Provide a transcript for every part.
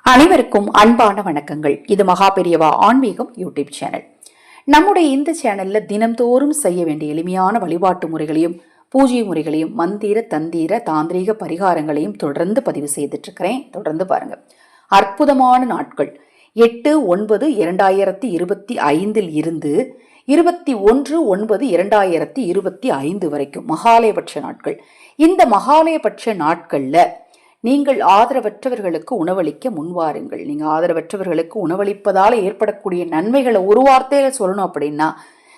அனைவருக்கும் அன்பான வணக்கங்கள். இது மகா பெரியவா ஆன்மீகம் யூடியூப் சேனல். நம்முடைய இந்த சேனல்ல தினம்தோறும் செய்ய வேண்டிய எளிமையான வழிபாட்டு முறைகளையும் பூஜை முறைகளையும் மந்திர தந்திர தாந்திரீக பரிகாரங்களையும் தொடர்ந்து பதிவு செய்துட்டு இருக்கிறேன். தொடர்ந்து பாருங்க. அற்புதமான நாட்கள் 8/9/2025 இருந்து 21/9/2025 வரைக்கும் மகாலயபட்ச நாட்கள். இந்த மகாலயபட்ச நாட்கள்ல நீங்கள் ஆதரவற்றவர்களுக்கு உணவளிக்க முன்வாருங்கள். நீங்கள் ஆதரவற்றவர்களுக்கு உணவளிப்பதால் ஏற்படக்கூடிய நன்மைகளை ஒரு வார்த்தையில சொல்லணும் அப்படின்னா,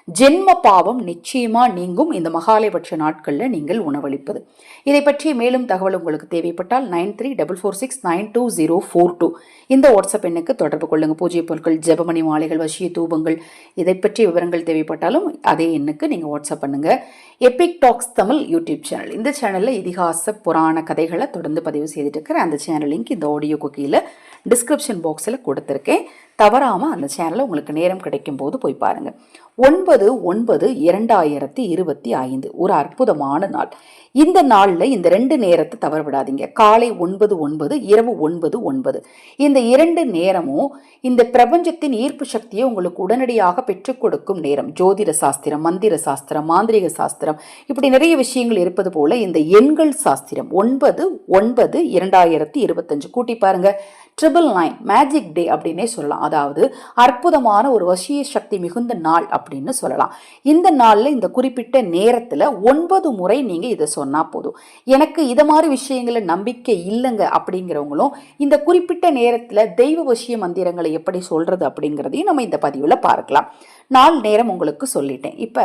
ஜென்ம பாவம் நிச்சயமா நீங்கும். இந்த மகாலயபட்ச நாட்கள்ல நீங்கள் உணவளிப்பது. இதை பற்றி மேலும் தகவல் உங்களுக்கு தேவைப்பட்டால் 9344692042 இந்த வாட்ஸ்அப் எண்ணுக்கு தொடர்பு கொள்ளுங்க. பூஜை பொருட்கள், ஜெபமணி மாலைகள், வசிய தூபங்கள், இதை பற்றி விவரங்கள் தேவைப்பட்டாலும் அதே எண்ணுக்கு நீங்க வாட்ஸ்அப் பண்ணுங்க. Epic talks Tamil YouTube channel. இந்த சேனல்ல இதிகாச புராண கதைகளை தொடர்ந்து பதிவு செய்துட்டு இருக்கிறேன். அந்த சேனல் லிங்க் இந்த ஆடியோக்கு கீழே டிஸ்கிரிப்ஷன் பாக்ஸில் கொடுத்துருக்கேன். தவறாமல் அந்த சேனலை உங்களுக்கு நேரம் கிடைக்கும் போது போய் பாருங்க. 9/9/2025 ஒரு அற்புதமான நாள். இந்த நாளில் இந்த 2 நேரத்தை தவற விடாதீங்க. காலை 9:09, இரவு 9:09. இந்த 2 நேரமும் இந்த பிரபஞ்சத்தின் ஈர்ப்பு சக்தியை உங்களுக்கு உடனடியாக பெற்றுக் கொடுக்கும் நேரம். ஜோதிட சாஸ்திரம், மந்திர சாஸ்திரம், மாந்திரிக சாஸ்திரம், இப்படி நிறைய விஷயங்கள் இருப்பது போல இந்த எண்கள் சாஸ்திரம் 9/9/2025 கூட்டி பாருங்க. 999 மேஜிக் டே அப்படின்னே சொல்லலாம். அதாவது அற்புதமான ஒரு வசிய சக்தி மிகுந்த நாள் அப்படின்னு சொல்லலாம். இந்த நாள்ல இந்த குறிப்பிட்ட நேரத்துல 9 முறை நீங்க இதை சொன்னா போதும். எனக்கு இத மாதிரி விஷயங்கள நம்பிக்கை இல்லைங்க அப்படிங்கிறவங்களும் இந்த குறிப்பிட்ட நேரத்துல தெய்வ வசிய மந்திரங்களை எப்படி சொல்றது அப்படிங்கிறதையும் நம்ம இந்த பதிவுல பார்க்கலாம். நாள் நேரம் உங்களுக்கு சொல்லிட்டேன். இப்ப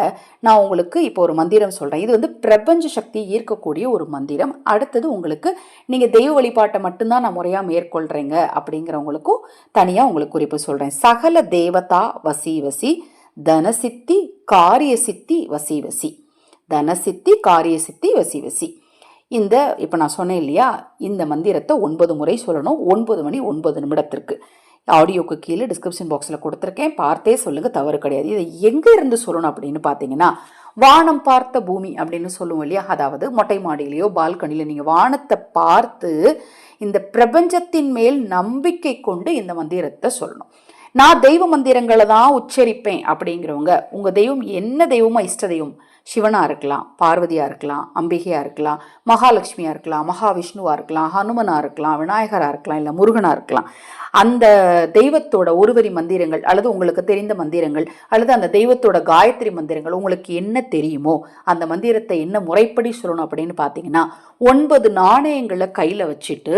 நான் உங்களுக்கு இப்போ ஒரு மந்திரம் சொல்றேன். இது பிரபஞ்ச சக்தியை ஈர்க்கக்கூடிய ஒரு மந்திரம். அடுத்தது உங்களுக்கு நீங்க தெய்வ வழிபாட்டை மட்டும்தான் நான் முறையா மேற்கொள்றேங்க அப்படிங்கிறவங்களுக்கும் தனியா உங்களுக்கு குறிப்பு சொல்றேன். சகல தேவதா வசி வசி தனசித்தி காரிய சித்தி வசி வசி. தனசித்தி காரிய சித்தி வசி வசி. இந்த இப்போ நான் சொன்னேன் இல்லையா, இந்த மந்திரத்தை 9 முறை சொல்லணும். 9 மணி 9 நிமிடத்திற்கு. ஆடியோக்கு கீழே டிஸ்கிரிப்ஷன் பாக்ஸில் கொடுத்துருக்கேன். பார்த்தே சொல்லுங்க, தவறு கிடையாது. இதை எங்கே இருந்து சொல்லணும் அப்படின்னு பார்த்தீங்கன்னா, வானம் பார்த்த பூமி அப்படின்னு சொல்லுவோம் இல்லையா, அதாவது மொட்டை மாடியிலையோ பால்கனியில நீங்கள் வானத்தை பார்த்து இந்த பிரபஞ்சத்தின் மேல் நம்பிக்கை கொண்டு இந்த மந்திரத்தை சொல்லணும். நான் தெய்வ மந்திரங்களை தான் உச்சரிப்பேன் அப்படிங்கிறவங்க, உங்கள் தெய்வம் என்ன தெய்வமோ, இஷ்ட தெய்வம் சிவனாக இருக்கலாம், பார்வதியாக இருக்கலாம், அம்பிகையாக இருக்கலாம், மகாலட்சுமியாக இருக்கலாம், மகாவிஷ்ணுவாக இருக்கலாம், ஹனுமனாக இருக்கலாம், விநாயகராக இருக்கலாம், இல்லை முருகனாக இருக்கலாம். அந்த தெய்வத்தோட ஒருவரி மந்திரங்கள் அல்லது உங்களுக்கு தெரிந்த மந்திரங்கள் அல்லது அந்த தெய்வத்தோட காயத்ரி மந்திரங்கள் உங்களுக்கு என்ன தெரியுமோ அந்த மந்திரத்தை என்ன முறைப்படி சொல்லணும் அப்படின்னு பார்த்தீங்கன்னா, 9 நாணயங்களை கையில் வச்சுட்டு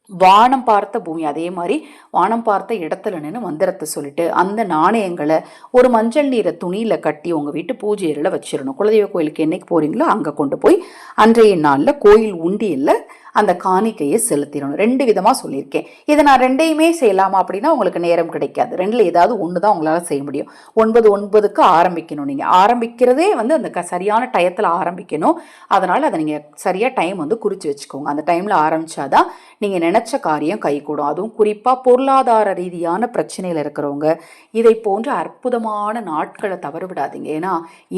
வானம் பார்த்த பூமி, அதே மாதிரி வானம் பார்த்த இடத்துல நின்று மந்திரத்தை சொல்லிட்டு அந்த நாணயங்களை ஒரு மஞ்சள் நீரை துணியில் கட்டி உங்கள் வீட்டு பூஜை அறையில் வச்சிடணும். குலதெய்வ கோயிலுக்கு என்னைக்கு போகிறீங்களோ அங்கே கொண்டு போய் அன்றைய நாளில் கோயில் உண்டியில் அந்த காணிக்கையை செலுத்திடணும். 2 விதமாக சொல்லியிருக்கேன். இதை நான் 2யுமே செய்யலாமா அப்படின்னா உங்களுக்கு நேரம் கிடைக்காது. 2ல் ஏதாவது ஒன்று தான் உங்களால் செய்ய முடியும். 9:09க்கு ஆரம்பிக்கணும். நீங்கள் ஆரம்பிக்கிறதே அந்த சரியான டயத்தில் ஆரம்பிக்கணும். அதனால் அதை நீங்கள் சரியாக டைம் குறித்து வச்சுக்கோங்க. அந்த டைமில் ஆரம்பித்தாதான் நீங்கள் நினச்ச காரியம் கைகூடும். அதுவும் குறிப்பாக பொருளாதார ரீதியான பிரச்சனையில் இருக்கிறவங்க இதை போன்ற அற்புதமான நாட்களை தவறு விடாதீங்க. ஏன்னா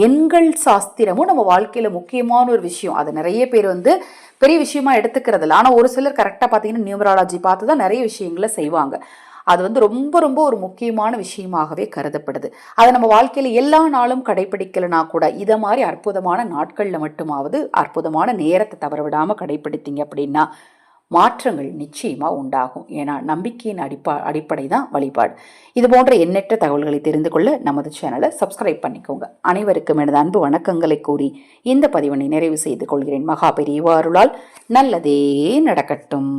எண்கள் சாஸ்திரமும் நம்ம வாழ்க்கையில் முக்கியமான ஒரு விஷயம். அதை நிறைய பேர் பெரிய விஷயமா எடுத்துக்கிறதில்ல. ஆனால் ஒரு சிலர் கரெக்டாக பார்த்தீங்கன்னா நியூமராலஜி பார்த்து தான் நிறைய விஷயங்களை செய்வாங்க. அது ரொம்ப ரொம்ப ஒரு முக்கியமான விஷயமாகவே கருதப்படுது. அதை நம்ம வாழ்க்கையில் எல்லா நாளும் கடைபிடிக்கலனா கூட இதை மாதிரி அற்புதமான நாட்களில் மட்டுமாவது அற்புதமான நேரத்தை தவற விடாமல் கடைபிடித்தீங்க அப்படின்னா மாற்றங்கள் நிச்சயமாக உண்டாகும். ஏன்னா நம்பிக்கையின் அடிப்படை தான் வழிபாடு. இது போன்ற எண்ணற்ற தகவல்களை தெரிந்து கொள்ள நமது சேனலை சப்ஸ்கிரைப் பண்ணிக்கோங்க. அனைவருக்கும் எனது அன்பு வணக்கங்களை கூறி இந்த பதிவினை நிறைவு செய்து கொள்கிறேன். மகா பெரியவா அருளால் நல்லதே நடக்கட்டும்.